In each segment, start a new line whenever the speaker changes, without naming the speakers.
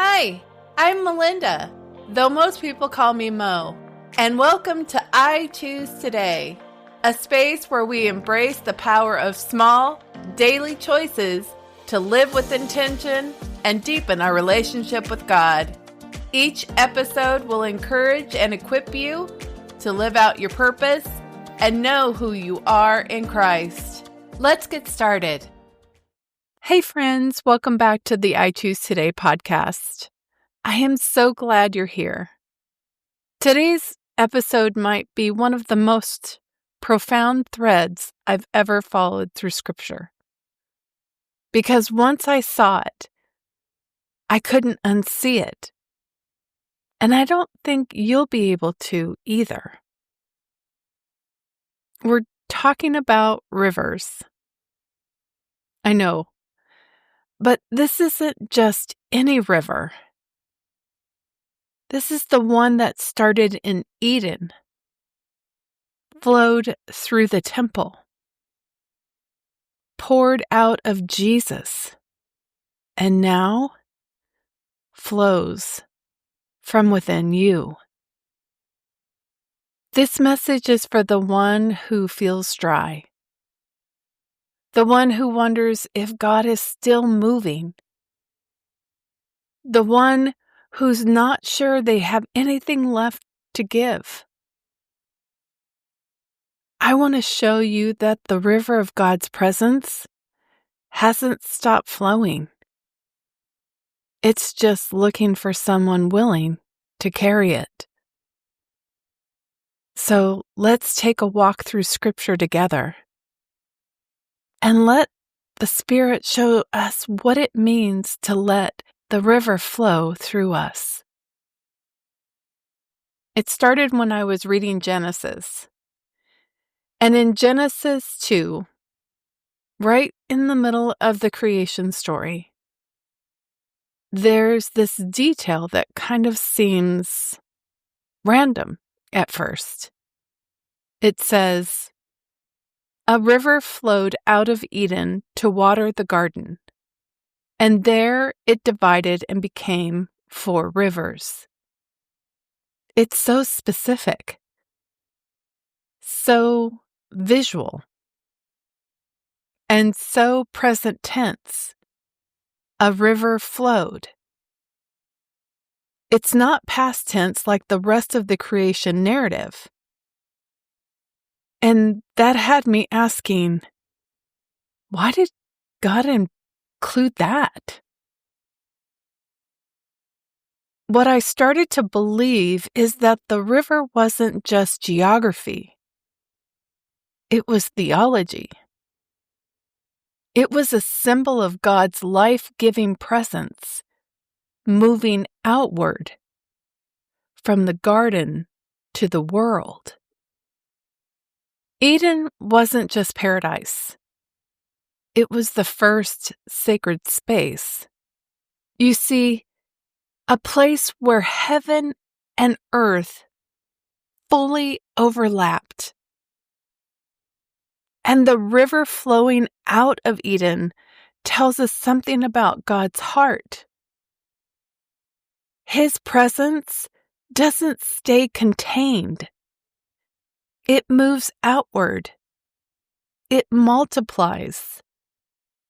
Hi, I'm Melinda, though most people call me Mo, and welcome to I Choose Today, a space where we embrace the power of small, daily choices to live with intention and deepen our relationship with God. Each episode will encourage and equip you to live out your purpose and know who you are in Christ. Let's get started. Hey friends, welcome back to the I Choose Today podcast. I am so glad you're here. Today's episode might be one of the most profound threads I've ever followed through Scripture. Because once I saw it, I couldn't unsee it. And I don't think you'll be able to either. We're talking about rivers. I know. But this isn't just any river. This is the one that started in Eden, flowed through the temple, poured out of Jesus, and now flows from within you. This message is for the one who feels dry, the one who wonders if God is still moving, the one who's not sure they have anything left to give. I want to show you that the river of God's presence hasn't stopped flowing. It's just looking for someone willing to carry it. So let's take a walk through Scripture together and let the Spirit show us what it means to let the river flow through us. It started when I was reading Genesis. And in Genesis 2, right in the middle of the creation story, there's this detail that kind of seems random at first. It says, "A river flowed out of Eden to water the garden, and there it divided and became 4 rivers." It's so specific, so visual, and so present tense. A river flowed. It's not past tense like the rest of the creation narrative. And that had me asking, why did God include that? What I started to believe is that the river wasn't just geography. It was theology. It was a symbol of God's life-giving presence, moving outward from the garden to the world. Eden wasn't just paradise. It was the first sacred space. You see, a place where heaven and earth fully overlapped. And the river flowing out of Eden tells us something about God's heart. His presence doesn't stay contained. It moves outward. It multiplies.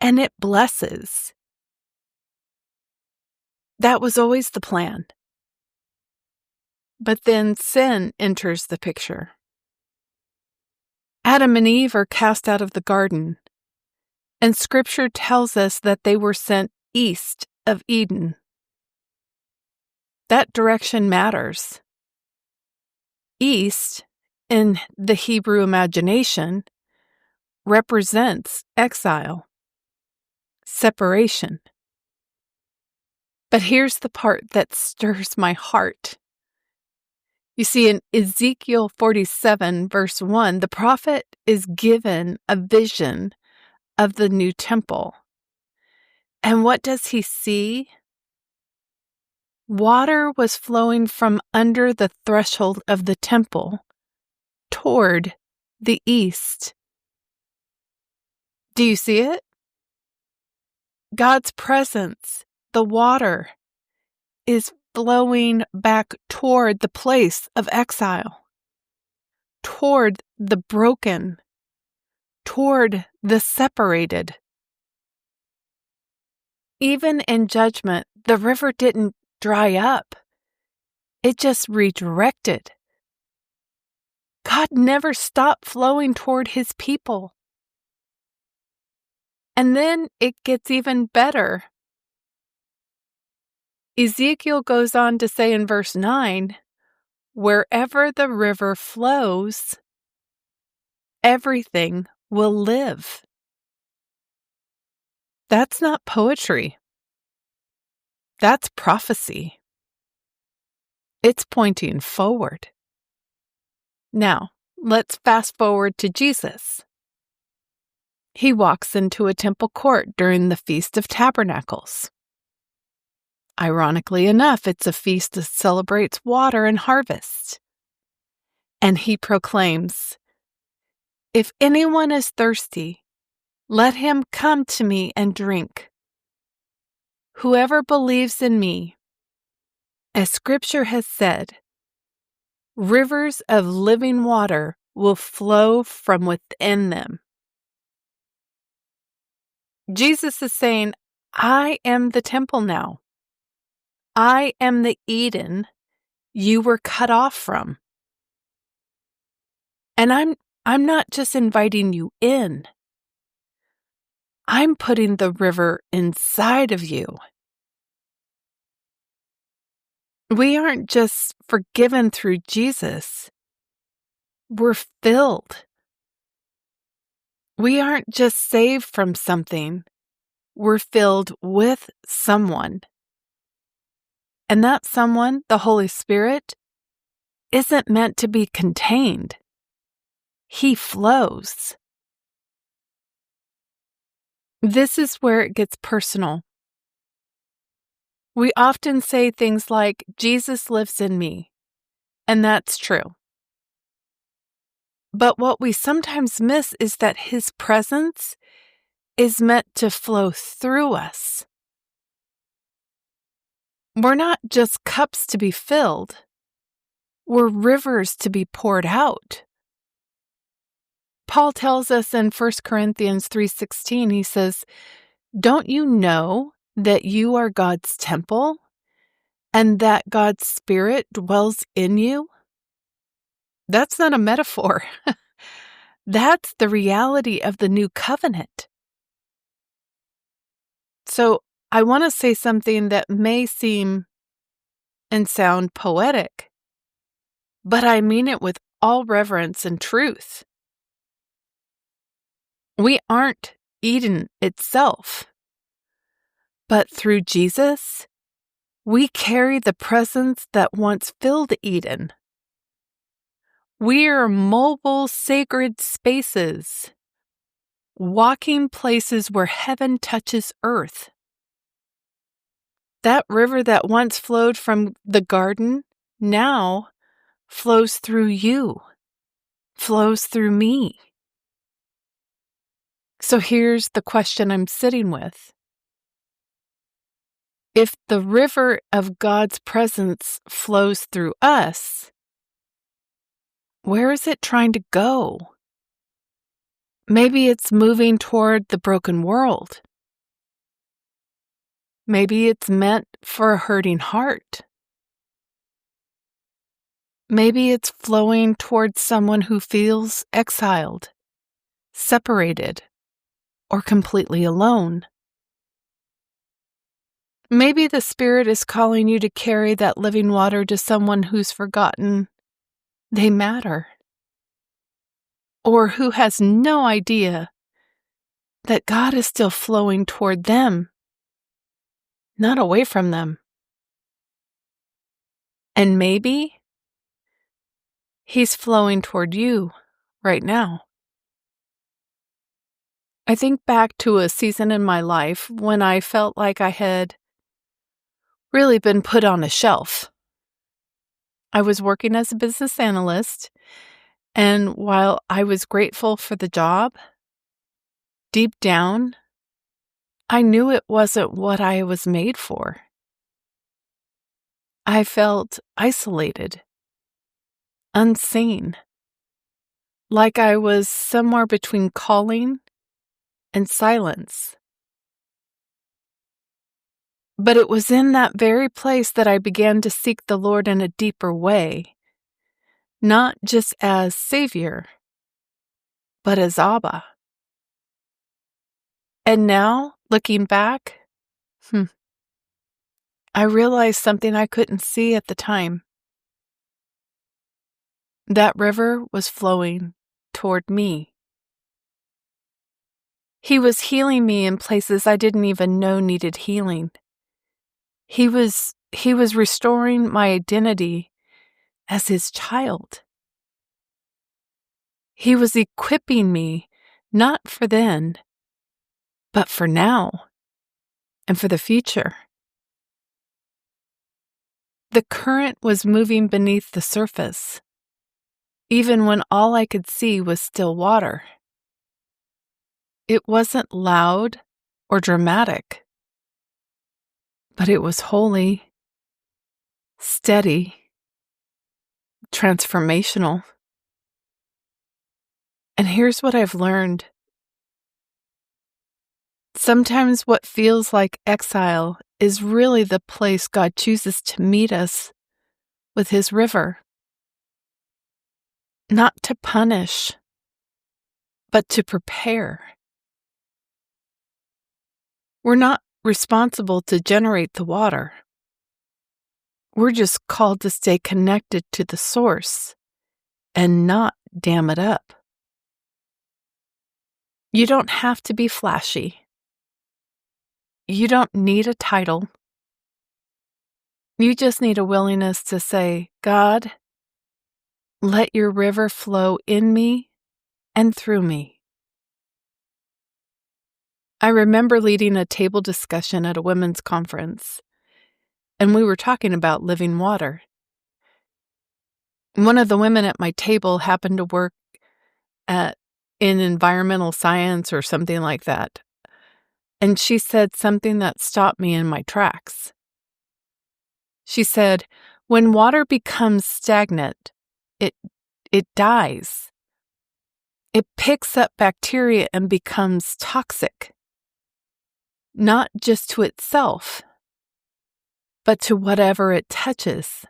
And it blesses. That was always the plan. But then sin enters the picture. Adam and Eve are cast out of the garden, and Scripture tells us that they were sent east of Eden. That direction matters. East, in the Hebrew imagination, represents exile, separation. But here's the part that stirs my heart. You see, in Ezekiel 47, verse 1, the prophet is given a vision of the new temple. And what does he see? Water was flowing from under the threshold of the temple toward the east. Do you see it? God's presence, the water, is flowing back toward the place of exile, toward the broken, toward the separated. Even in judgment, the river didn't dry up. It just redirected. God never stopped flowing toward his people. And then it gets even better. Ezekiel goes on to say in verse 9, wherever the river flows, everything will live. That's not poetry. That's prophecy. It's pointing forward. Now, let's fast forward to Jesus. He walks into a temple court during the Feast of Tabernacles. Ironically enough, it's a feast that celebrates water and harvest. And he proclaims, "If anyone is thirsty, let him come to me and drink. Whoever believes in me, as Scripture has said, rivers of living water will flow from within them." Jesus is saying, I am the temple now. I am the Eden you were cut off from. And I'm not just inviting you in. I'm putting the river inside of you. We aren't just forgiven through Jesus. We're filled. We aren't just saved from something. We're filled with someone. And that someone, the Holy Spirit, isn't meant to be contained. He flows. This is where it gets personal. We often say things like, Jesus lives in me, and that's true. But what we sometimes miss is that his presence is meant to flow through us. We're not just cups to be filled. We're rivers to be poured out. Paul tells us in 1 Corinthians 3:16, he says, "Don't you know that you are God's temple and that God's Spirit dwells in you?" That's not a metaphor. That's the reality of the new covenant. So I want to say something that may seem and sound poetic, but I mean it with all reverence and truth. We aren't Eden itself, but through Jesus, we carry the presence that once filled Eden. We're mobile, sacred spaces, walking places where heaven touches earth. That river that once flowed from the garden now flows through you, flows through me. So here's the question I'm sitting with. If the river of God's presence flows through us, where is it trying to go? Maybe it's moving toward the broken world. Maybe it's meant for a hurting heart. Maybe it's flowing towards someone who feels exiled, separated, or completely alone. Maybe the Spirit is calling you to carry that living water to someone who's forgotten they matter, or who has no idea that God is still flowing toward them, not away from them. And maybe He's flowing toward you right now. I think back to a season in my life when I felt like I had really been put on a shelf. I was working as a business analyst, and while I was grateful for the job, deep down, I knew it wasn't what I was made for. I felt isolated, unseen, like I was somewhere between calling and silence. But it was in that very place that I began to seek the Lord in a deeper way, not just as Savior, but as Abba. And now, looking back, I realized something I couldn't see at the time. That river was flowing toward me. He was healing me in places I didn't even know needed healing. He was restoring my identity as his child. He was equipping me not for then, but for now and for the future. The current was moving beneath the surface, even when all I could see was still water. It wasn't loud or dramatic, but it was holy, steady, transformational. And here's what I've learned. Sometimes what feels like exile is really the place God chooses to meet us with his river. Not to punish, but to prepare. We're not responsible to generate the water. We're just called to stay connected to the source and not dam it up. You don't have to be flashy. You don't need a title. You just need a willingness to say, God, let your river flow in me and through me. I remember leading a table discussion at a women's conference, and we were talking about living water. One of the women at my table happened to work in environmental science or something like that, and she said something that stopped me in my tracks. She said, when water becomes stagnant, it dies. It picks up bacteria and becomes toxic, not just to itself, but to whatever it touches.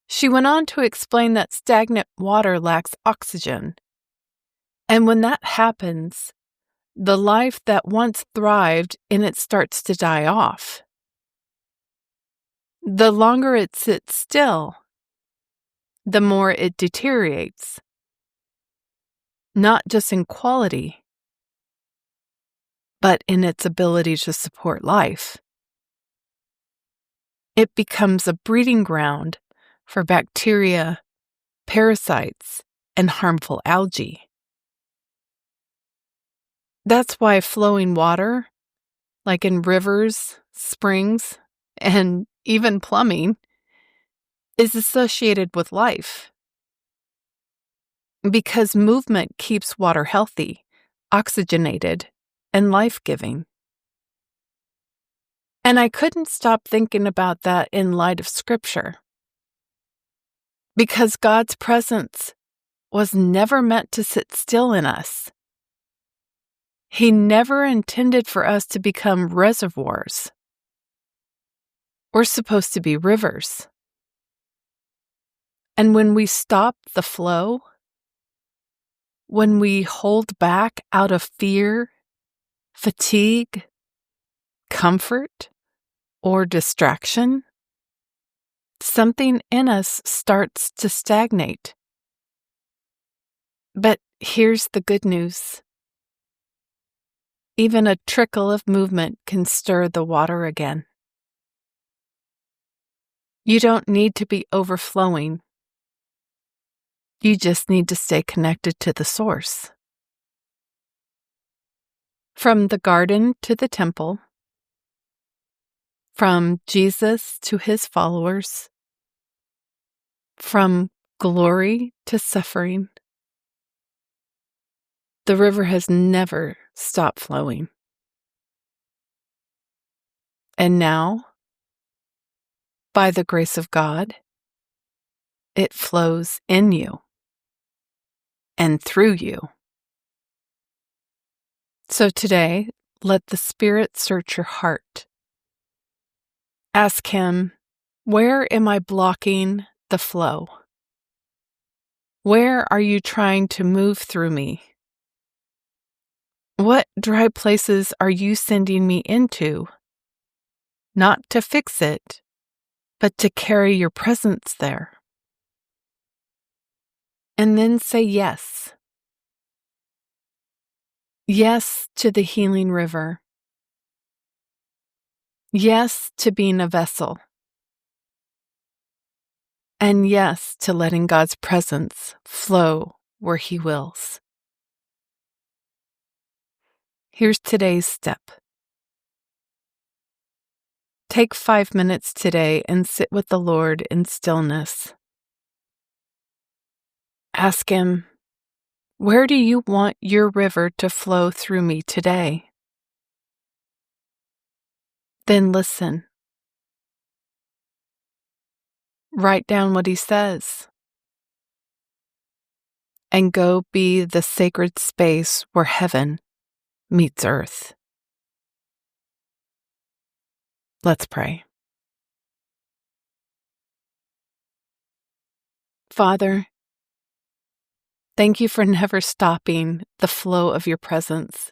She went on to explain that stagnant water lacks oxygen, and when that happens, the life that once thrived in it starts to die off. The longer it sits still, the more it deteriorates, not just in quality, but in its ability to support life. It becomes a breeding ground for bacteria, parasites, and harmful algae. That's why flowing water, like in rivers, springs, and even plumbing, is associated with life. Because movement keeps water healthy, oxygenated, and life-giving. And I couldn't stop thinking about that in light of Scripture. Because God's presence was never meant to sit still in us. He never intended for us to become reservoirs. We're supposed to be rivers. And when we stop the flow, when we hold back out of fear, fatigue, comfort, or distraction, something in us starts to stagnate. But here's the good news. Even a trickle of movement can stir the water again. You don't need to be overflowing. You just need to stay connected to the source. From the garden to the temple, from Jesus to his followers, from glory to suffering, the river has never stopped flowing. And now, By the grace of God, it flows in you and through you. So today, let the Spirit search your heart. Ask Him, where am I blocking the flow? Where are you trying to move through me? What dry places are you sending me into? Not to fix it, but to carry your presence there. And then say yes. Yes to the healing river. Yes to being a vessel. And yes to letting God's presence flow where He wills. Here's today's step. Take 5 minutes today and sit with the Lord in stillness. Ask Him, where do you want your river to flow through me today? Then listen. Write down what He says. And go be the sacred space where heaven meets earth. Let's pray. Father, thank you for never stopping the flow of your presence.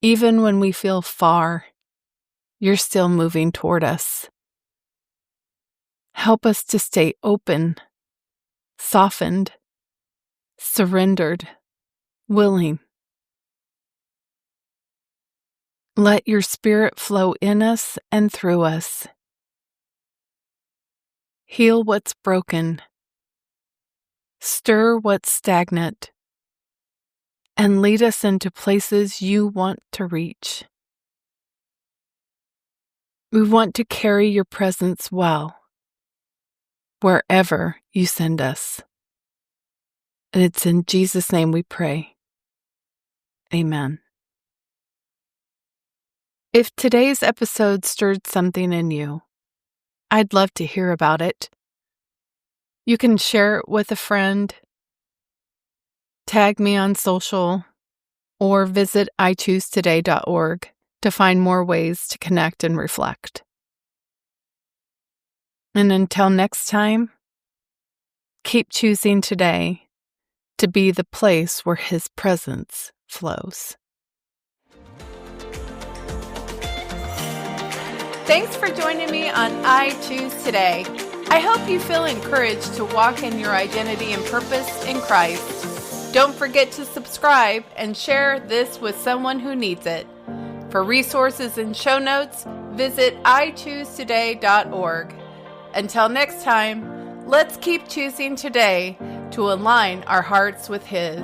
Even when we feel far, you're still moving toward us. Help us to stay open, softened, surrendered, willing. Let your Spirit flow in us and through us. Heal what's broken, stir what's stagnant, and lead us into places you want to reach. We want to carry your presence well, wherever you send us. And it's in Jesus' name we pray. Amen. If today's episode stirred something in you, I'd love to hear about it. You can share it with a friend, tag me on social, or visit ichoosetoday.org to find more ways to connect and reflect. And until next time, keep choosing today to be the place where His presence flows. Thanks for joining me on I Choose Today. I hope you feel encouraged to walk in your identity and purpose in Christ. Don't forget to subscribe and share this with someone who needs it. For resources and show notes, visit ichoosetoday.org. Until next time, let's keep choosing today to align our hearts with His.